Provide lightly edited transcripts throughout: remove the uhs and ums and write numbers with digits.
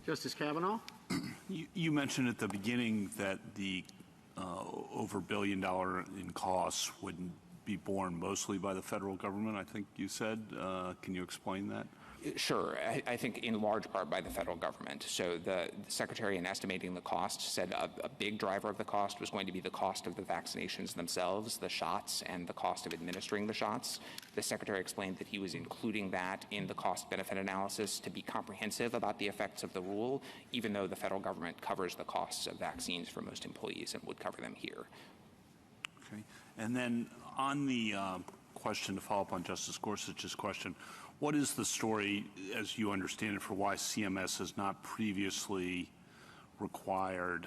Justice Kavanaugh? You mentioned at the beginning that the over $1 billion in costs would be borne mostly by the federal government, I think you said. Can you explain that? Sure. I think in large part by the federal government. So the Secretary, in estimating the cost, said a big driver of the cost was going to be the cost of the vaccinations themselves, the shots, and the cost of administering the shots. The Secretary explained that he was including that in the cost-benefit analysis to be comprehensive about the effects of the rule, even though the federal government covers the costs of vaccines for most employees and would cover them here. Okay. And then on the question, to follow up on Justice Gorsuch's question, what is the story, as you understand it, for why CMS has not previously required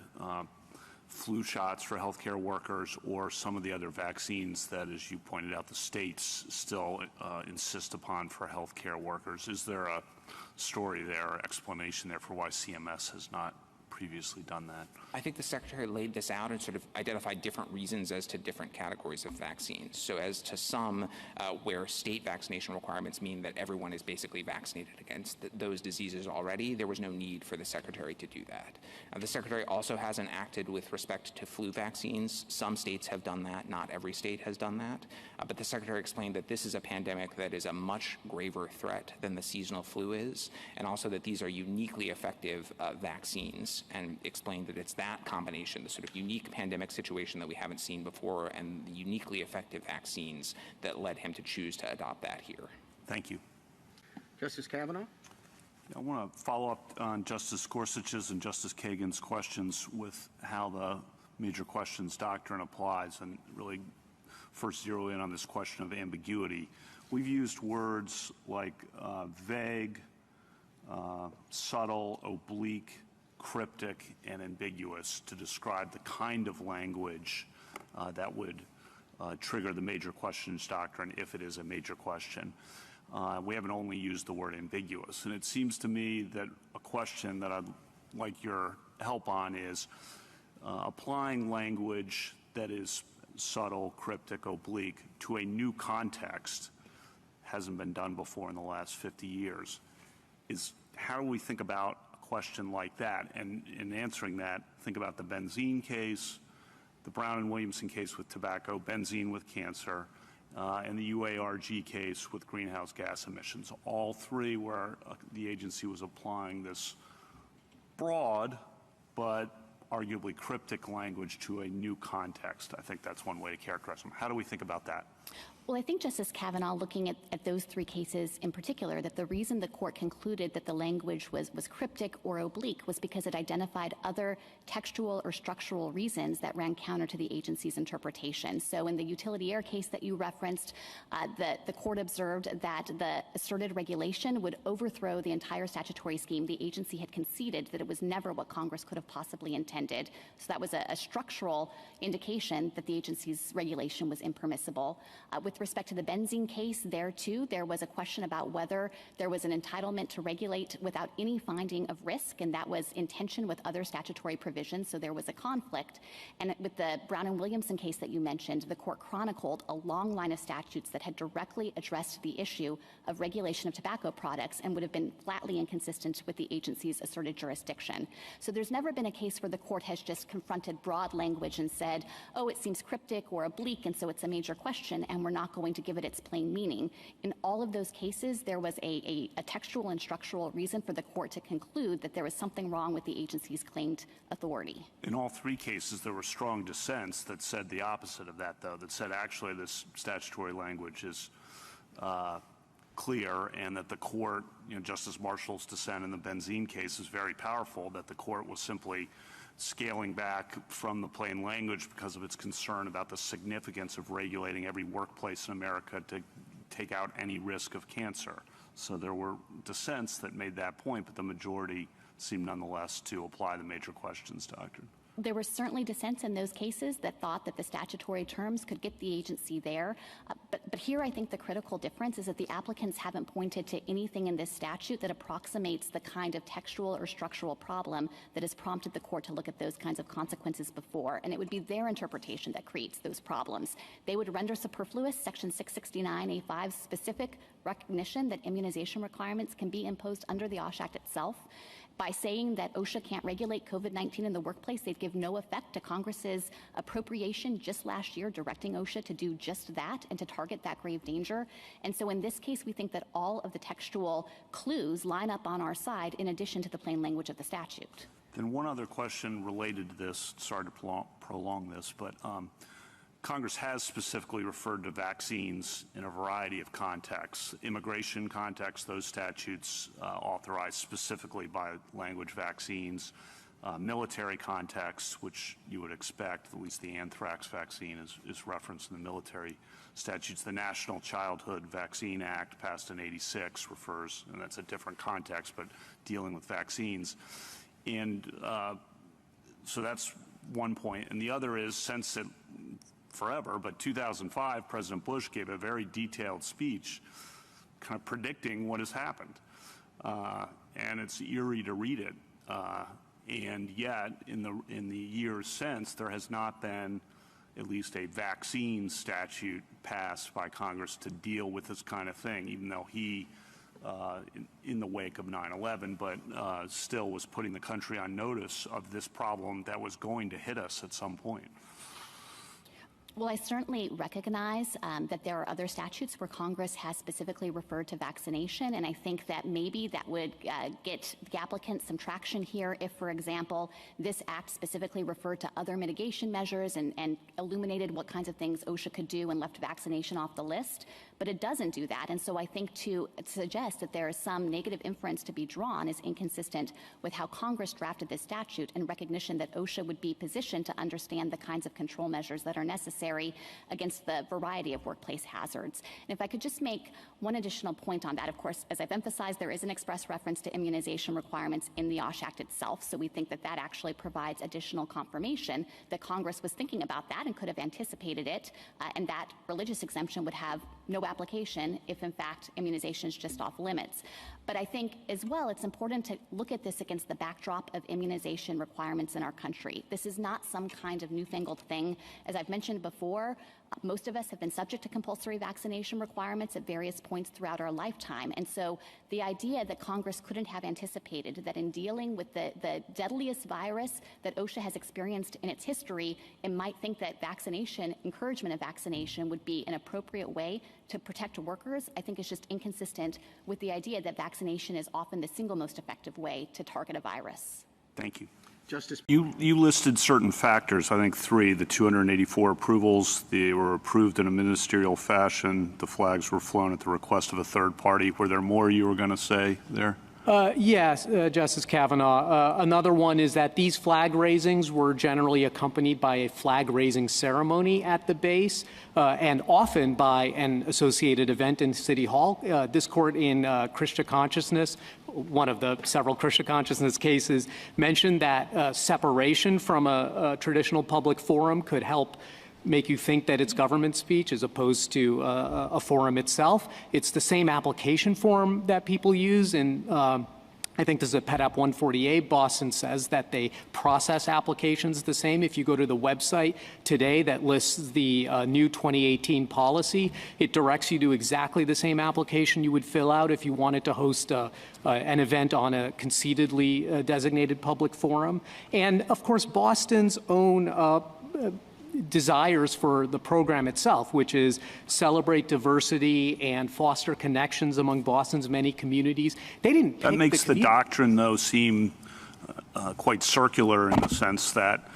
flu shots for healthcare workers or some of the other vaccines that, as you pointed out, the states still insist upon for healthcare workers? Is there a story there, or explanation there for why CMS has not previously done that? I think the Secretary laid this out and sort of identified different reasons as to different categories of vaccines. So as to some where state vaccination requirements mean that everyone is basically vaccinated against those diseases already, there was no need for the Secretary to do that. The Secretary also hasn't acted with respect to flu vaccines. Some states have done that. Not every state has done that. But the Secretary explained that this is a pandemic that is a much graver threat than the seasonal flu is, and also that these are uniquely effective vaccines, and explained that it's that combination, the sort of unique pandemic situation that we haven't seen before, and the uniquely effective vaccines that led him to choose to adopt that here. Thank you. Justice Kavanaugh? I want to follow up on Justice Gorsuch's and Justice Kagan's questions with how the major questions doctrine applies, and really first zero in on this question of ambiguity. We've used words like vague, subtle, oblique, cryptic, and ambiguous to describe the kind of language that would trigger the major questions doctrine if it is a major question. We haven't only used the word ambiguous. And it seems to me that a question that I'd like your help on is applying language that is subtle, cryptic, oblique to a new context hasn't been done before in the last 50 years. How do we think about question like that, and in answering that, think about the benzene case, the Brown and Williamson case with tobacco, benzene with cancer, and the UARG case with greenhouse gas emissions. All three where the agency was applying this broad but arguably cryptic language to a new context. I think that's one way to characterize them. How do we think about that? Well, I think, Justice Kavanaugh, looking at those three cases in particular, that the reason the court concluded that the language was cryptic or oblique was because it identified other textual or structural reasons that ran counter to the agency's interpretation. So in the utility air case that you referenced, the court observed that the asserted regulation would overthrow the entire statutory scheme. The agency had conceded that it was never what Congress could have possibly intended. So that was a structural indication that the agency's regulation was impermissible. With respect to the benzene case, there too, there was a question about whether there was an entitlement to regulate without any finding of risk, and that was in tension with other statutory provisions, so there was a conflict. And with the Brown and Williamson case that you mentioned, the court chronicled a long line of statutes that had directly addressed the issue of regulation of tobacco products and would have been flatly inconsistent with the agency's asserted jurisdiction. So there's never been a case where the court has just confronted broad language and said, oh, it seems cryptic or oblique, and so it's a major question, and we're not going to give it its plain meaning. In all of those cases, there was a textual and structural reason for the court to conclude that there was something wrong with the agency's claimed authority. In all three cases, there were strong dissents that said the opposite of that, though, that said actually this statutory language is clear, and that the court, Justice Marshall's dissent in the benzene case is very powerful, that the court was simply scaling back from the plain language because of its concern about the significance of regulating every workplace in America to take out any risk of cancer. So there were dissents that made that point, but the majority seemed nonetheless to apply the major questions doctrine. There were certainly dissents in those cases that thought that the statutory terms could get the agency there. But here I think the critical difference is that the applicants haven't pointed to anything in this statute that approximates the kind of textual or structural problem that has prompted the court to look at those kinds of consequences before. And it would be their interpretation that creates those problems. They would render superfluous Section 669A5's specific recognition that immunization requirements can be imposed under the OSH Act itself. By saying that OSHA can't regulate COVID-19 in the workplace, they'd give no effect to Congress's appropriation just last year directing OSHA to do just that and to target that grave danger. And so in this case, we think that all of the textual clues line up on our side in addition to the plain language of the statute. Then one other question related to this, sorry to prolong this, but Congress has specifically referred to vaccines in a variety of contexts. Immigration contexts, those statutes authorized specifically by language vaccines. Military contexts, which you would expect, at least the anthrax vaccine is referenced in the military statutes. The National Childhood Vaccine Act, passed in '86, refers, and that's a different context, but dealing with vaccines. And so that's one point. And the other is, since it forever, but 2005, President Bush gave a very detailed speech kind of predicting what has happened. And it's eerie to read it. And yet, in the years since, there has not been at least a vaccine statute passed by Congress to deal with this kind of thing, even though he, in the wake of 9/11, but still was putting the country on notice of this problem that was going to hit us at some point. Well, I certainly recognize that there are other statutes where Congress has specifically referred to vaccination, and I think that maybe that would get the applicant some traction here if, for example, this act specifically referred to other mitigation measures and illuminated what kinds of things OSHA could do and left vaccination off the list. But it doesn't do that, and so I think to suggest that there is some negative inference to be drawn is inconsistent with how Congress drafted this statute and recognition that OSHA would be positioned to understand the kinds of control measures that are necessary against the variety of workplace hazards. And if I could just make one additional point on that, of course, as I've emphasized, there is an express reference to immunization requirements in the OSHA Act itself, so we think that that actually provides additional confirmation that Congress was thinking about that and could have anticipated it, and that religious exemption would have no application if, in fact, immunization is just off limits. But I think, as well, it's important to look at this against the backdrop of immunization requirements in our country. This is not some kind of newfangled thing. As I've mentioned before, most of us have been subject to compulsory vaccination requirements at various points throughout our lifetime. And so the idea that Congress couldn't have anticipated that in dealing with the deadliest virus that OSHA has experienced in its history, it might think that vaccination, encouragement of vaccination, would be an appropriate way to protect workers, I think is just inconsistent with the idea that vaccination is often the single most effective way to target a virus. Thank you. Justice. You listed certain factors, I think 3, the 284 approvals, they were approved in a ministerial fashion, the flags were flown at the request of a third party. Were there more you were going to say there? Yes, Justice Kavanaugh. Another one is that these flag raisings were generally accompanied by a flag raising ceremony at the base and often by an associated event in City Hall. This court in Christian Consciousness, one of the several Christian Consciousness cases, mentioned that separation from a traditional public forum could help make you think that it's government speech as opposed to a forum itself. It's the same application form that people use, and I think this is a Pet App 148. Boston says that they process applications the same. If you go to the website today that lists the new 2018 policy, it directs you to exactly the same application you would fill out if you wanted to host an event on a conceitedly designated public forum. And of course, Boston's own desires for the program itself, which is celebrate diversity and foster connections among Boston's many communities. They didn't pick that makes the doctrine, though, seem quite circular in the sense that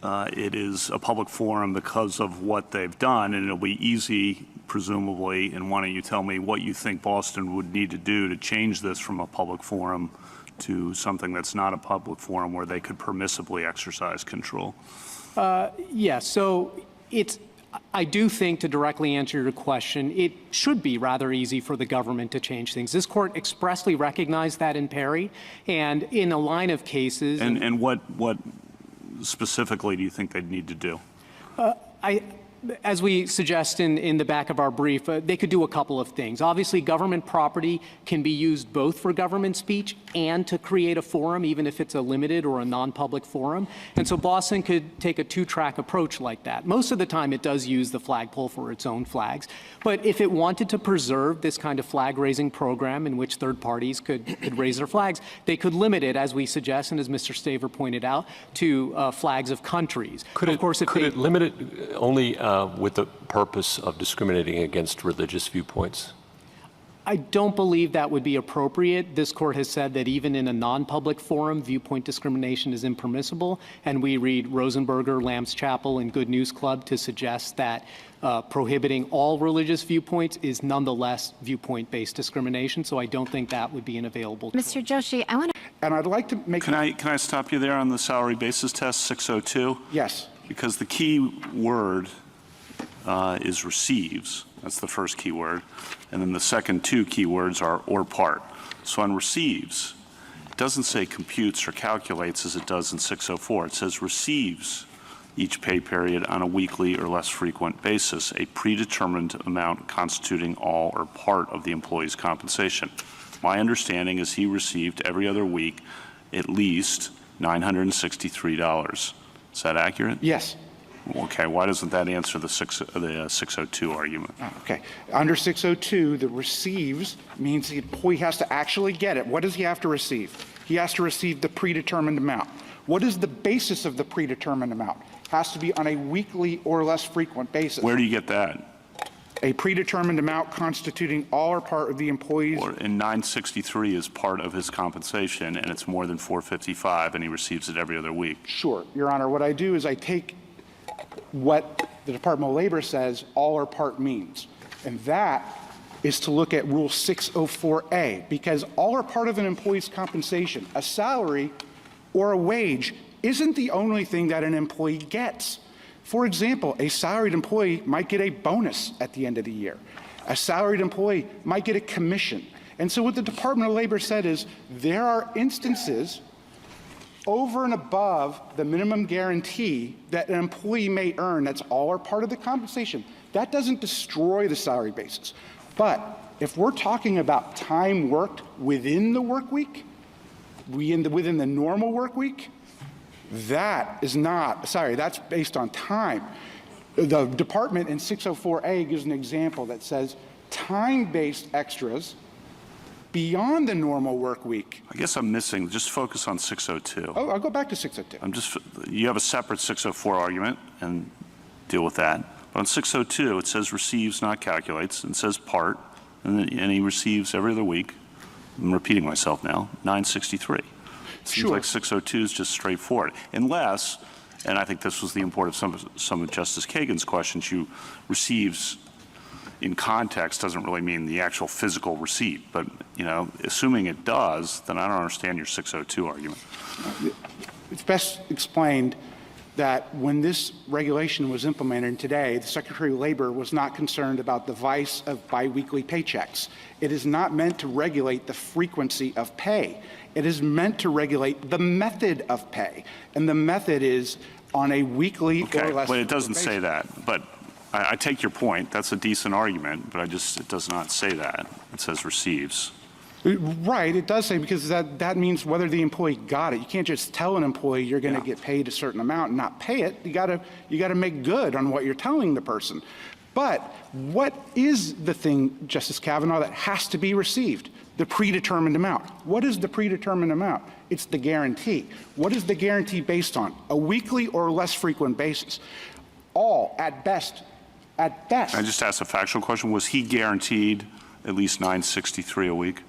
it is a public forum because of what they've done, and it'll be easy, presumably, and why don't you tell me what you think Boston would need to do to change this from a public forum to something that's not a public forum where they could permissibly exercise control? Yes, so I do think, to directly answer your question, it should be rather easy for the government to change things. This court expressly recognized that in Perry, and in a line of cases. And what specifically do you think they'd need to do? as we suggest in the back of our brief, they could do a couple of things. Obviously, government property can be used both for government speech and to create a forum, even if it's a limited or a non-public forum. And so Boston could take a two-track approach like that. Most of the time, it does use the flagpole for its own flags. But if it wanted to preserve this kind of flag-raising program in which third parties could raise their flags, they could limit it, as we suggest, and as Mr. Staver pointed out, to flags of countries. Could it limit it only with the purpose of discriminating against religious viewpoints? I don't believe that would be appropriate. This court has said that even in a non-public forum, viewpoint discrimination is impermissible. And we read Rosenberger, Lamb's Chapel, and Good News Club to suggest that prohibiting all religious viewpoints is nonetheless viewpoint-based discrimination. So I don't think that would be an available tool. Mr. Joshi, I want to... And I'd like to make... Can I stop you there on the salary basis test 602? Yes. Because the key word is receives. That's the first key word. And then the second two key words are or part. So on receives, it doesn't say computes or calculates as it does in 604. It says receives each pay period on a weekly or less frequent basis, a predetermined amount constituting all or part of the employee's compensation. My understanding is he received every other week at least $963. Is that accurate? Yes. Okay, why doesn't that answer the 602 argument? Okay. Under 602, the receives means the employee has to actually get it. What does he have to receive? He has to receive the predetermined amount. What is the basis of the predetermined amount? It has to be on a weekly or less frequent basis. Where do you get that? A predetermined amount constituting all or part of the employee's... And 963 is part of his compensation, and it's more than 455, and he receives it every other week. Sure, Your Honor. What I do is I take what the Department of Labor says all or part means, and that is to look at Rule 604A, because all or part of an employee's compensation, a salary or a wage, isn't the only thing that an employee gets. For example, a salaried employee might get a bonus at the end of the year. A salaried employee might get a commission. And so what the Department of Labor said is there are instances over and above the minimum guarantee that an employee may earn that's all or part of the compensation. That doesn't destroy the salary basis. But if we're talking about time worked within the work week, within the normal work week, that is not, that's based on time. The department in 604A gives an example that says time-based extras beyond the normal work week. I guess I'm missing, just focus on 602. Oh, I'll go back to 602. You have a separate 604 argument, and deal with that. But on 602, it says receives, not calculates, and it says part, and he receives every other week. I'm repeating myself now, 963. Seems Sure. like 602 is just straightforward. Unless, and I think this was the import of some of Justice Kagan's questions, you receives in context doesn't really mean the actual physical receipt. But, assuming it does, then I don't understand your 602 argument. It's best explained that when this regulation was implemented today, the Secretary of Labor was not concerned about the vice of biweekly paychecks. It is not meant to regulate the frequency of pay. It is meant to regulate the method of pay. And the method is on a weekly or less. But it doesn't basis. say that. But I take your point. That's a decent argument, but it does not say that. It says receives. Right, it does say, because that means whether the employee got it. You can't just tell an employee you're going to get paid a certain amount and not pay it. You got to make good on what you're telling the person. But what is the thing, Justice Kavanaugh, that has to be received? The predetermined amount. What is the predetermined amount? It's the guarantee. What is the guarantee based on? A weekly or less frequent basis. All, at best. At best. I just asked a factual question. Was he guaranteed at least 963 a week?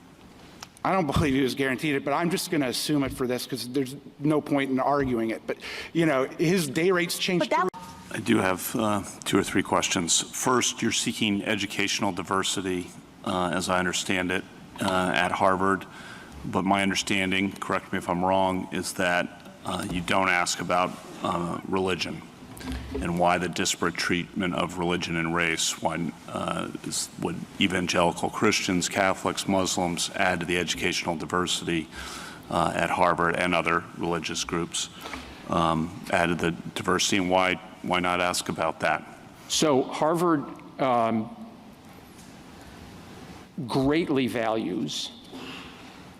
I don't believe he was guaranteed it, but I'm just going to assume it for this because there's no point in arguing it. But, his day rates changed. I do have 2 or 3 questions. First, you're seeking educational diversity, as I understand it, at Harvard. But my understanding, correct me if I'm wrong, is that you don't ask about religion and why the disparate treatment of religion and race. Why would evangelical Christians, Catholics, Muslims add to the educational diversity at Harvard and other religious groups, add to the diversity, and why not ask about that? So Harvard greatly values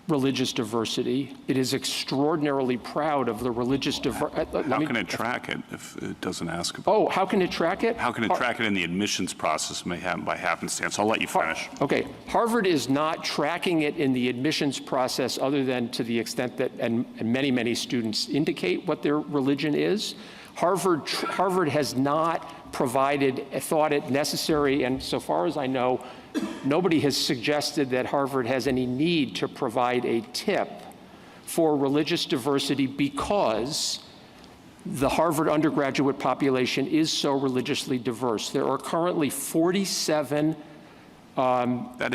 religious diversity. It is extraordinarily proud of the religious diversity. How can it track it if it doesn't ask about it? Oh, how can it track it? How can it track it in the admissions process may happen by happenstance? I'll let you finish. Okay. Harvard is not tracking it in the admissions process other than to the extent that, and many students indicate what their religion is. Harvard has not thought it necessary, and so far as I know, nobody has suggested that Harvard has any need to provide a tip for religious diversity because the Harvard undergraduate population is so religiously diverse. There are currently 47 chaplains. That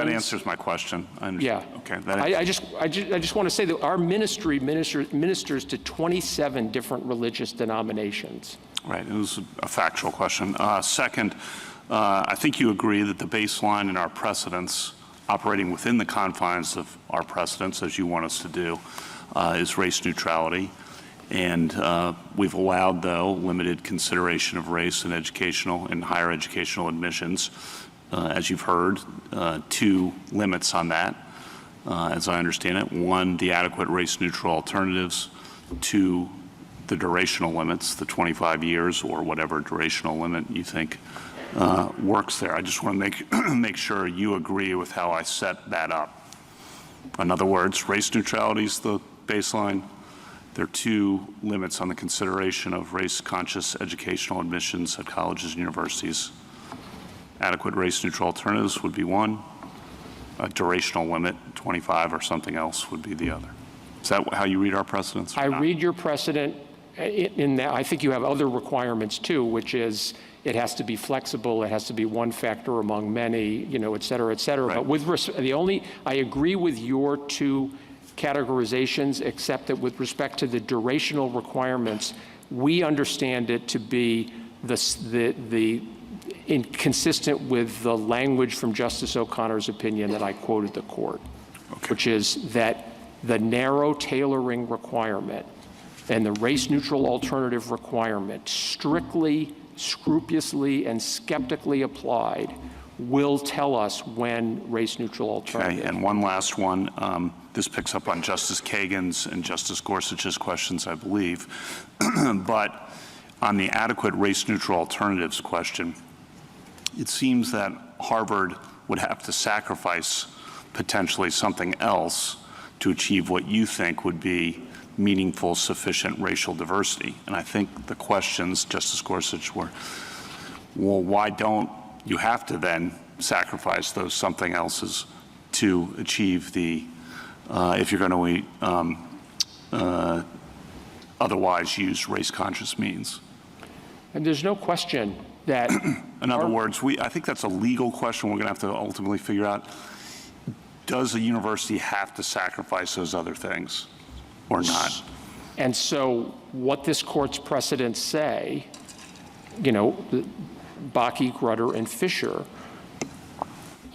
answers my question. Yeah. Okay. I just want to say that our ministry ministers to 27 different religious denominations. Right. It was a factual question. Second, I think you agree that the baseline in our precedents, operating within the confines of our precedents, as you want us to do, is race neutrality. And we've allowed, though, limited consideration of race in educational and higher educational admissions. As you've heard, two limits on that, as I understand it. One, the adequate race-neutral alternatives. Two, the durational limits, the 25 years or whatever durational limit you think works there. I just want to make sure you agree with how I set that up. In other words, race neutrality is the baseline. There are two limits on the consideration of race-conscious educational admissions at colleges and universities. Adequate race-neutral alternatives would be one. A durational limit, 25 or something else, would be the other. Is that how you read our precedents? I read your precedent in that. I think you have other requirements too, which is it has to be flexible, it has to be one factor among many, et cetera, et cetera. Right. But I agree with your two categorizations, except that with respect to the durational requirements, we understand it to be inconsistent with the language from Justice O'Connor's opinion that I quoted the court, which is that the narrow tailoring requirement and the race-neutral alternative requirement, strictly, scrupulously, and skeptically applied, will tell us when race-neutral alternative. Okay, and one last one. This picks up on Justice Kagan's and Justice Gorsuch's questions, I believe. But on the adequate race-neutral alternatives question, it seems that Harvard would have to sacrifice potentially something else to achieve what you think would be meaningful, sufficient racial diversity. And I think the questions, Justice Gorsuch, were, well, why don't you have to then sacrifice those something else's to achieve the, if you're going to otherwise use race-conscious means? And there's no question that in other words, I think that's a legal question we're going to have to ultimately figure out. Does a university have to sacrifice those other things or not? And so what this court's precedents say, Bakke, Grutter, and Fisher,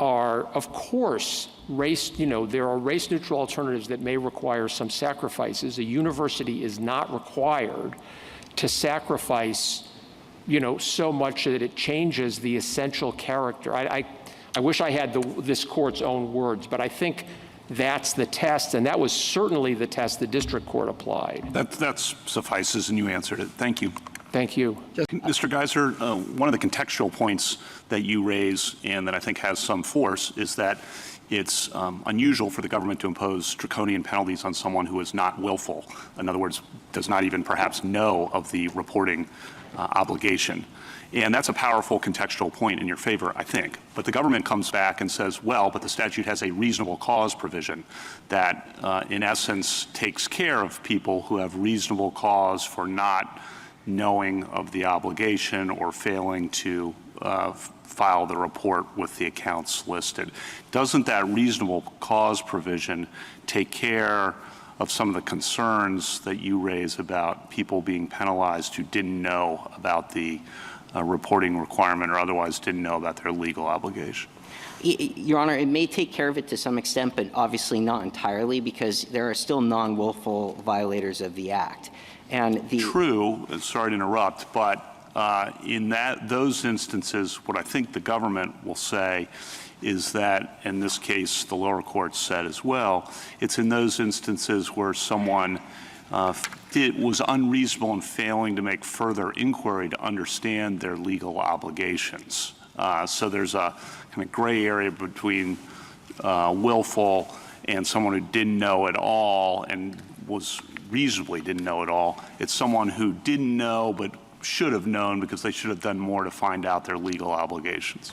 are, of course, there are race-neutral alternatives that may require some sacrifices. A university is not required to sacrifice so much that it changes the essential character. I wish I had this court's own words, but I think that's the test, and that was certainly the test the district court applied. That suffices, and you answered it. Thank you. Thank you. Mr. Geiser, one of the contextual points that you raise, and that I think has some force, is that it's unusual for the government to impose draconian penalties on someone who is not willful. In other words, does not even perhaps know of the reporting obligation. And that's a powerful contextual point in your favor, I think. But the government comes back and says, well, but the statute has a reasonable cause provision that, in essence, takes care of people who have reasonable cause for not knowing of the obligation or failing to file the report with the accounts listed. Doesn't that reasonable cause provision take care of some of the concerns that you raise about people being penalized who didn't know about the reporting requirement or otherwise didn't know about their legal obligation? Your Honor, it may take care of it to some extent, but obviously not entirely, because there are still non-willful violators of the Act. And True, sorry to interrupt, but In those instances, what I think the government will say is that, in this case, the lower court said as well, it's in those instances where someone was unreasonable in failing to make further inquiry to understand their legal obligations. So there's a kind of gray area between willful and someone who didn't know at all and was reasonably didn't know at all. It's someone who didn't know but should have known because they should have done more to find out their legal obligations.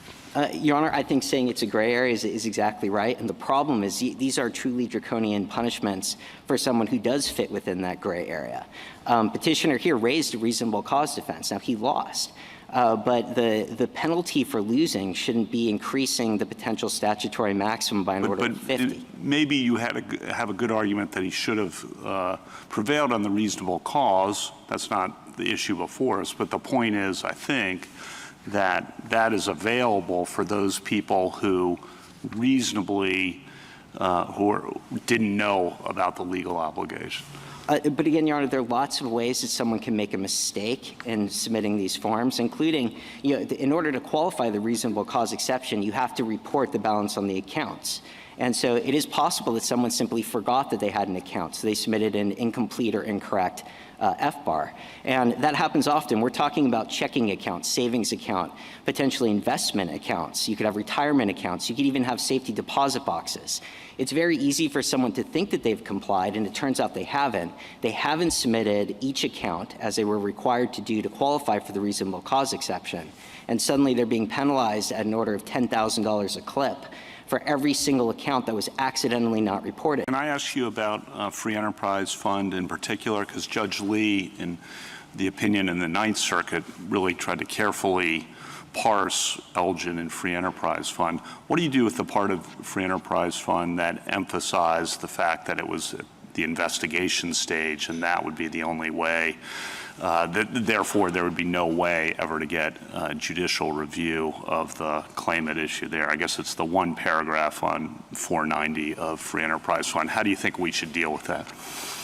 Your Honor, I think saying it's a gray area is exactly right. And the problem is these are truly draconian punishments for someone who does fit within that gray area. Petitioner here raised a reasonable cause defense. Now, he lost. But the penalty for losing shouldn't be increasing the potential statutory maximum by an order of 50. Maybe you have a good argument that he should have prevailed on the reasonable cause. That's not the issue before us. But the point is, I think, that that is available for those people who reasonably didn't know about the legal obligation. But again, Your Honor, there are lots of ways that someone can make a mistake in submitting these forms, including, in order to qualify the reasonable cause exception, you have to report the balance on the accounts. And so it is possible that someone simply forgot that they had an account, so they submitted an incomplete or incorrect FBAR. And that happens often. We're talking about checking accounts, savings account, potentially investment accounts. You could have retirement accounts. You could even have safety deposit boxes. It's very easy for someone to think that they've complied, and it turns out they haven't. They haven't submitted each account as they were required to do to qualify for the reasonable cause exception. And suddenly they're being penalized at an order of $10,000 a clip for every single account that was accidentally not reported. Can I ask you about Free Enterprise Fund in particular? Because Judge Lee, in the opinion in the Ninth Circuit, really tried to carefully parse Elgin and Free Enterprise Fund. What do you do with the part of Free Enterprise Fund that emphasized the fact that it was at the investigation stage and that would be the only way, therefore there would be no way ever to get judicial review of the claimant issue there? I guess it's the one paragraph on 490 of Free Enterprise Fund. How do you think we should deal with that?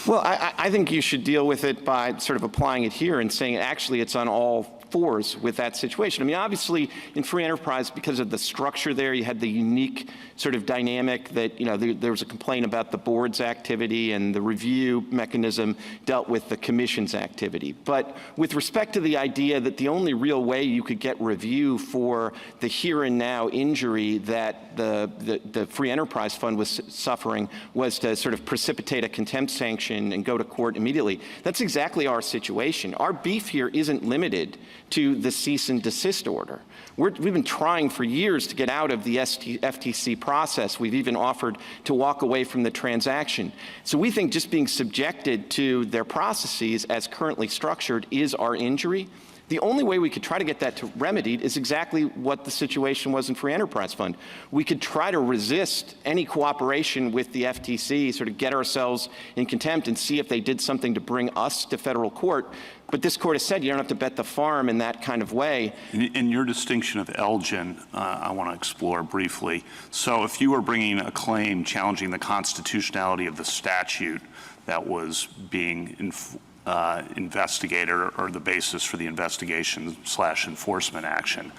Well, I think you should deal with it by sort of applying it here and saying actually it's on all fours with that situation. I mean, obviously, in Free Enterprise, because of the structure there, you had the unique sort of dynamic that, there was a complaint about the board's activity and the review mechanism dealt with the commission's activity. But with respect to the idea that the only real way you could get review for the here and now injury that the Free Enterprise Fund was suffering was to sort of precipitate a contempt sanction and go to court immediately, that's exactly our situation. Our beef here isn't limited to the cease and desist order. We've been trying for years to get out of the FTC process. We've even offered to walk away from the transaction. So we think just being subjected to their processes as currently structured is our injury. The only way we could try to get that remedied is exactly what the situation was in Free Enterprise Fund. We could try to resist any cooperation with the FTC, sort of get ourselves in contempt and see if they did something to bring us to federal court. But this court has said you don't have to bet the farm in that kind of way. In your distinction of Elgin, I want to explore briefly. So if you were bringing a claim challenging the constitutionality of the statute that was being investigated or the basis for the investigation/enforcement action,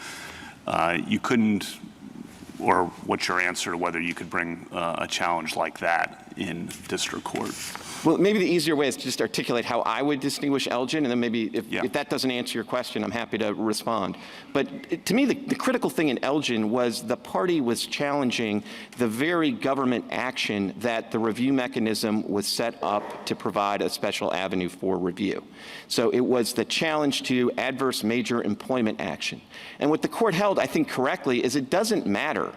you couldn't, or what's your answer to whether you could bring a challenge like that in district court? Well, maybe the easier way is to just articulate how I would distinguish Elgin, and then maybe if that doesn't answer your question, I'm happy to respond. But to me, the critical thing in Elgin was the party was challenging the very government action that the review mechanism was set up to provide a special avenue for review. So it was the challenge to adverse major employment action. And what the court held, I think correctly, is it doesn't matter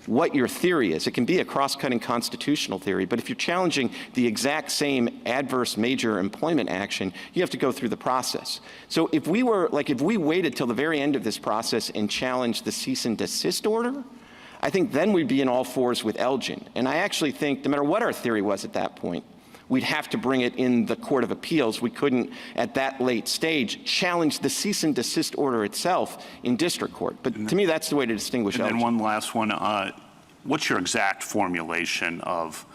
what your theory is. It can be a cross-cutting constitutional theory, but if you're challenging the exact same adverse major employment action, you have to go through the process. So if we waited till the very end of this process and challenged the cease and desist order, I think then we'd be in all fours with Elgin. And I actually think no matter what our theory was at that point, we'd have to bring it in the Court of Appeals. We couldn't, at that late stage, challenge the cease and desist order itself in district court. But to me, that's the way to distinguish Elgin. And then one last one. What's your exact formulation of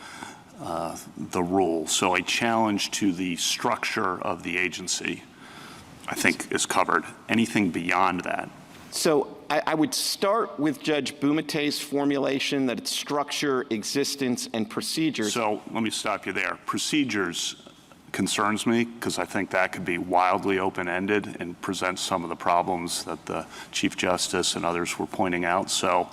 the rule? So a challenge to the structure of the agency I think, is covered. Anything beyond that? So I would start with Judge Bumate's formulation that it's structure, existence, and procedures. So let me stop you there. Procedures concerns me because I think that could be wildly open-ended and present some of the problems that the Chief Justice and others were pointing out. So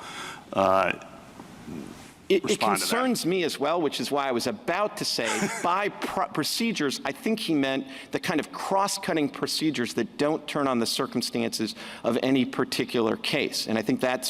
It concerns me as well, which is why I was about to say, by procedures, I think he meant the kind of cross-cutting procedures that don't turn on the circumstances of any particular case. And I think that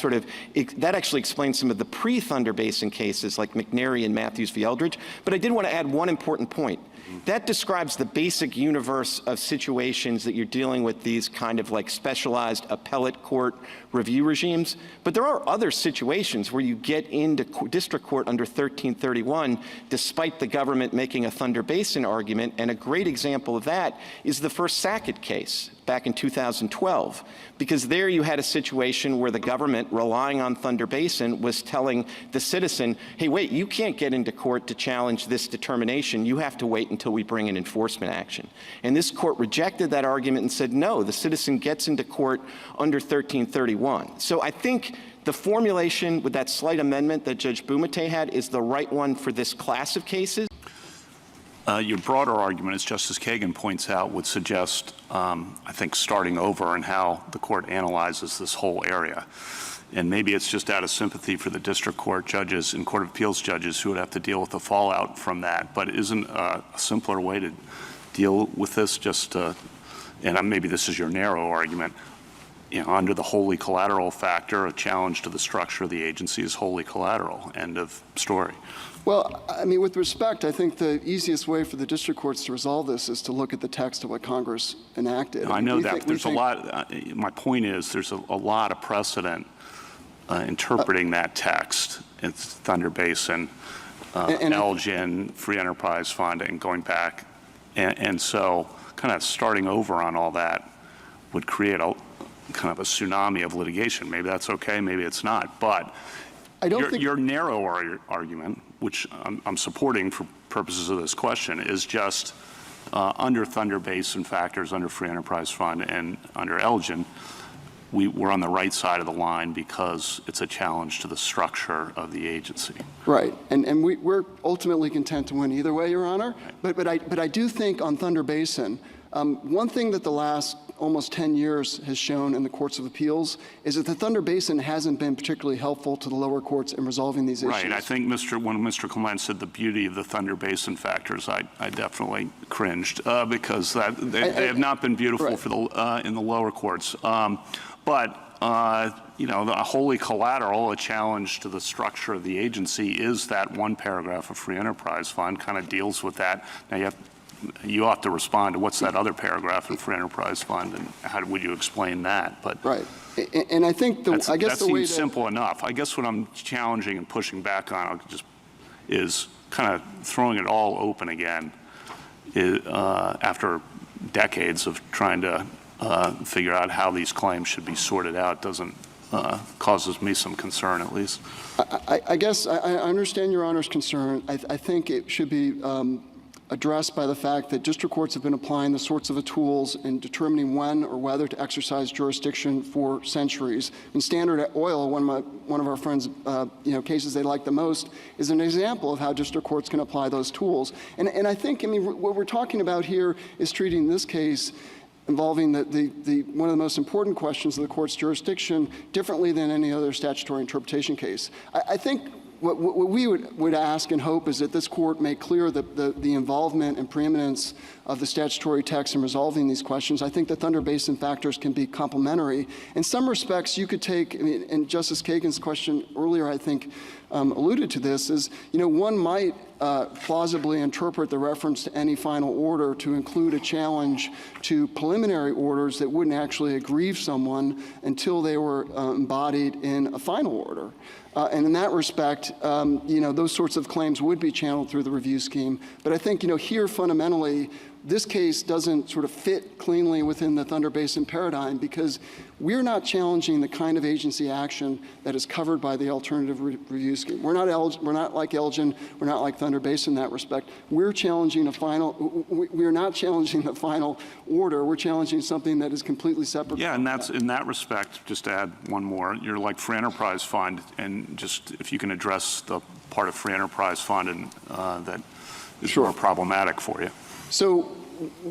that actually explains some of the pre-Thunder Basin cases like McNary and Matthews v. Eldridge. But I did want to add one important point. That describes the basic universe of situations that you're dealing with, these kind of like specialized appellate court review regimes. But there are other situations where you get into district court under 1331 despite the government making a Thunder Basin argument. And a great example of that is the first Sackett case back in 2012, because there you had a situation where the government, relying on Thunder Basin, was telling the citizen, hey, wait, you can't get into court to challenge this determination. You have to wait until we bring an enforcement action. And this court rejected that argument and said, no, the citizen gets into court under 1331. So I think the formulation with that slight amendment that Judge Bumate had is the right one for this class of cases. Your broader argument, as Justice Kagan points out, would suggest, I think, starting over and how the court analyzes this whole area. And maybe it's just out of sympathy for the district court judges and court of appeals judges who would have to deal with the fallout from that. But isn't a simpler way to deal with this just, and maybe this is your narrow argument, under the wholly collateral factor, a challenge to the structure of the agency is wholly collateral. End of story. Well, I mean, with respect, I think the easiest way for the district courts to resolve this is to look at the text of what Congress enacted. I know that. There's a lot. My point is there's a lot of precedent interpreting that text. It's Thunder Basin, Elgin, Free Enterprise Fund, and going back. And so kind of starting over on all that would create a kind of a tsunami of litigation. Maybe that's okay, maybe it's not. But your narrow argument, which I'm supporting for purposes of this question, is just under Thunder Basin factors, under Free Enterprise Fund, and under Elgin, we're on the right side of the line because it's a challenge to the structure of the agency. Right, and we're ultimately content to win either way, Your Honor. But I do think on Thunder Basin, one thing that the last almost 10 years has shown in the courts of appeals is that the Thunder Basin hasn't been particularly helpful to the lower courts in resolving these issues. Right. I think when Mr. Clement said the beauty of the Thunder Basin factors, I definitely cringed because they have not been beautiful right. for in the lower courts. But the wholly collateral, a challenge to the structure of the agency, is that one paragraph of Free Enterprise Fund kind of deals with that. Now you have to respond to what's that other paragraph in Free Enterprise Fund, and how would you explain that? But right, and I think that seems simple enough. I guess what I'm challenging and pushing back on is kind of throwing it all open again. After decades of trying to figure out how these claims should be sorted out, causes me some concern at least. I guess I understand Your Honor's concern. I think it should be addressed by the fact that district courts have been applying the sorts of tools in determining when or whether to exercise jurisdiction for centuries. In Standard Oil, one of our friends' cases they like the most, is an example of how district courts can apply those tools. And I think, what we're talking about here is treating this case involving one of the most important questions of the court's jurisdiction differently than any other statutory interpretation case. I think what we would ask and hope is that this court make clear the involvement and preeminence of the statutory text in resolving these questions. I think the Thunder Basin factors can be complementary. In some respects, you could take, and Justice Kagan's question earlier, I think, alluded to this, is, one might plausibly interpret the reference to any final order to include a challenge to preliminary orders that wouldn't actually aggrieve someone until they were embodied in a final order. And in that respect, those sorts of claims would be channeled through the review scheme. But I think, here fundamentally, this case doesn't sort of fit cleanly within the Thunder Basin paradigm because we're not challenging the kind of agency action that is covered by the alternative review scheme. We're not like Elgin. We're not like Thunder Basin in that respect. We're challenging we're not challenging the final order. We're challenging something that is completely separate. Yeah, and that's in that respect, just to add one more, you're like Free Enterprise Fund, and just if you can address the part of Free Enterprise Fund and that is more problematic for you. So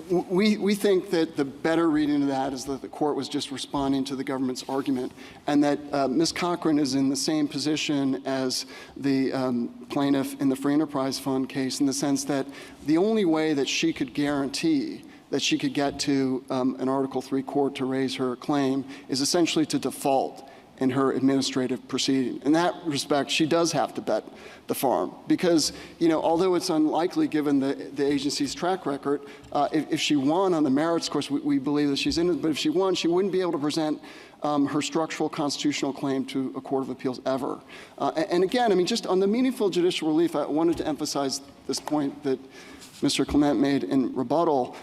we think that the better reading of that is that the court was just responding to the government's argument, and that Ms. Cochran is in the same position as the plaintiff in the Free Enterprise Fund case in the sense that the only way that she could guarantee that she could get to an Article III court to raise her claim is essentially to default in her administrative proceeding. In that respect, she does have to bet the farm because, although it's unlikely given the agency's track record, if she won on the merits, of course, we believe that she's in it, but if she won, she wouldn't be able to present her structural constitutional claim to a court of appeals ever. And again, just on the meaningful judicial relief, I wanted to emphasize this point that Mr. Clement made in rebuttal.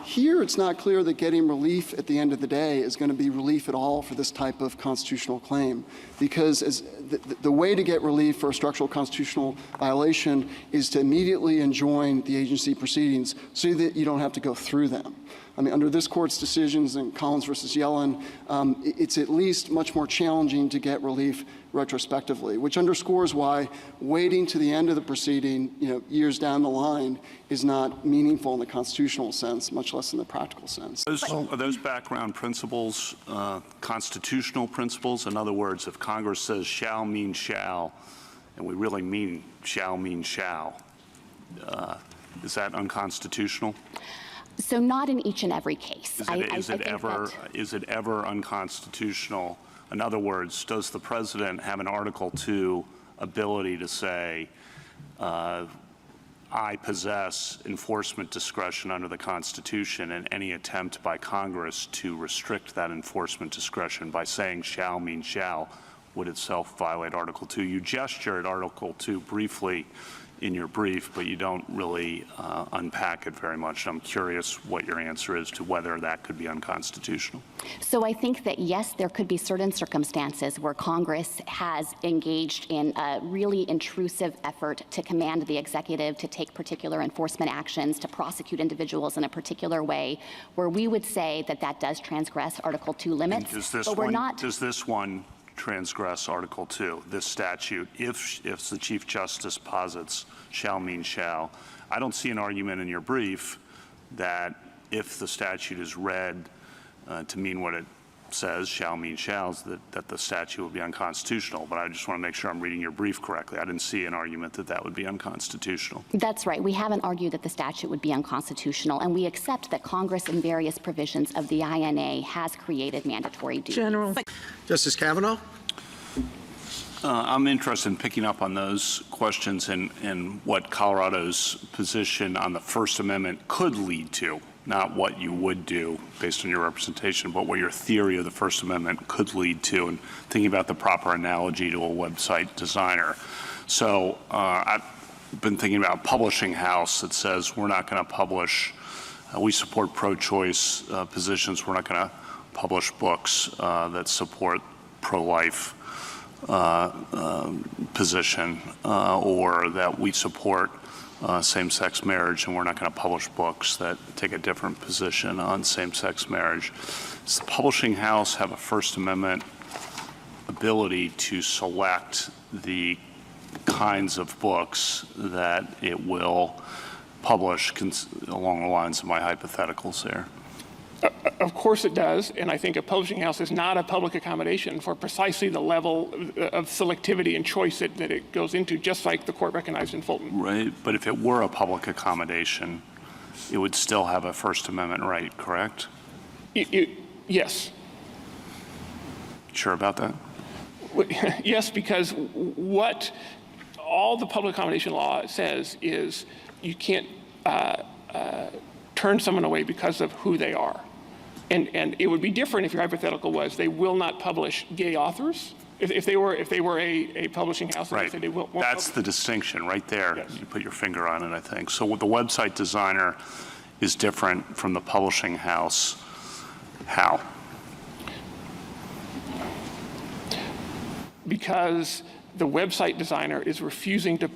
Here, it's not clear that getting relief at the end of the day is going to be relief at all for this type of constitutional claim, because the way to get relief for a structural constitutional violation is to immediately enjoin the agency proceedings so that you don't have to go through them. Under this court's decisions in Collins versus Yellen, it's at least much more challenging to get relief retrospectively, which underscores why waiting to the end of the proceeding, years down the line, is not meaningful in the constitutional sense, much less in the practical sense. Are those background principles constitutional principles? In other words, if Congress says shall mean shall, and we really mean shall, is that unconstitutional? So not in each and every case. Is it ever unconstitutional? In other words, does the president have an Article II ability to say, I possess enforcement discretion under the Constitution, and any attempt by Congress to restrict that enforcement discretion by saying shall mean shall would itself violate Article II? You gesture at Article II briefly in your brief, but you don't really unpack it very much. I'm curious what your answer is to whether that could be unconstitutional. So I think that, yes, there could be certain circumstances where Congress has engaged in a really intrusive effort to command the executive to take particular enforcement actions, to prosecute individuals in a particular way, where we would say that that does transgress Article II limits. And does this one transgress Article II, this statute, if the Chief Justice posits shall mean shall? I don't see an argument in your brief that if the statute is read to mean what it says, shall mean shall, that the statute would be unconstitutional. But I just want to make sure I'm reading your brief correctly. I didn't see an argument that that would be unconstitutional. That's right. We haven't argued that the statute would be unconstitutional, and we accept that Congress in various provisions of the INA has created mandatory duties. General. Justice Kavanaugh? I'm interested in picking up on those questions and what Colorado's position on the First Amendment could lead to, not what you would do based on your representation, but what your theory of the First Amendment could lead to, and thinking about the proper analogy to a website designer. So I've been thinking about a publishing house that says we're not going to publish, we support pro-choice positions, we're not going to publish books that support pro-life position, or that we support same-sex marriage, and we're not going to publish books that take a different position on same-sex marriage. Does the publishing house have a First Amendment ability to select the kinds of books that it will publish along the lines of my hypotheticals there? Of course it does, and I think a publishing house is not a public accommodation for precisely the level of selectivity and choice that it goes into, just like the court recognized in Fulton. Right, but if it were a public accommodation, it would still have a First Amendment right, correct? Yes. Sure about that? Yes, because what all the public accommodation law says is you can't turn someone away because of who they are. And it would be different if your hypothetical was they will not publish gay authors. If they were a publishing house, right. They won't That's the distinction right there. Yes. You put your finger on it, I think. So with the website designer, is different from the publishing house. How? Because the website designer is refusing to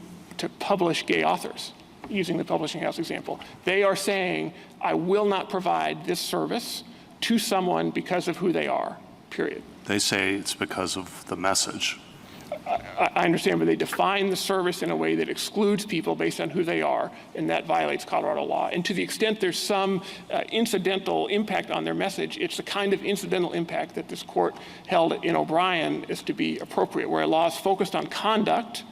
publish gay authors, using the publishing house example. They are saying, I will not provide this service to someone because of who they are, period. They say it's because of the message. I understand, but they define the service in a way that excludes people based on who they are, and that violates Colorado law. And to the extent there's some incidental impact on their message, it's the kind of incidental impact that this court held in O'Brien is to be appropriate, where a law is focused on conduct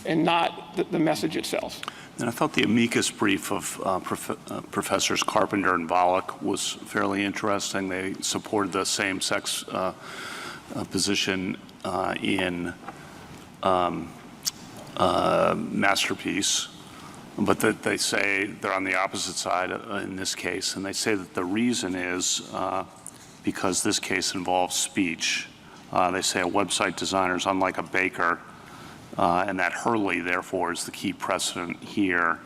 and not the message itself. And I thought the amicus brief of Professors Carpenter and Volokh was fairly interesting. They supported the same-sex position in Masterpiece, but that they say they're on the opposite side in this case, and they say that the reason is because this case involves speech. They say a website designer is unlike a baker, and that Hurley, therefore, is the key precedent here.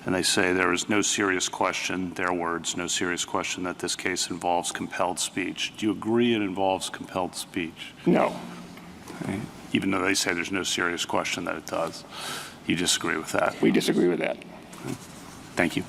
And they say there is no serious question, their words, no serious question that this case involves compelled speech. Do you agree it involves compelled speech? No. Okay. Even though they say there's no serious question that it does. You disagree with that? We disagree with that. Thank you.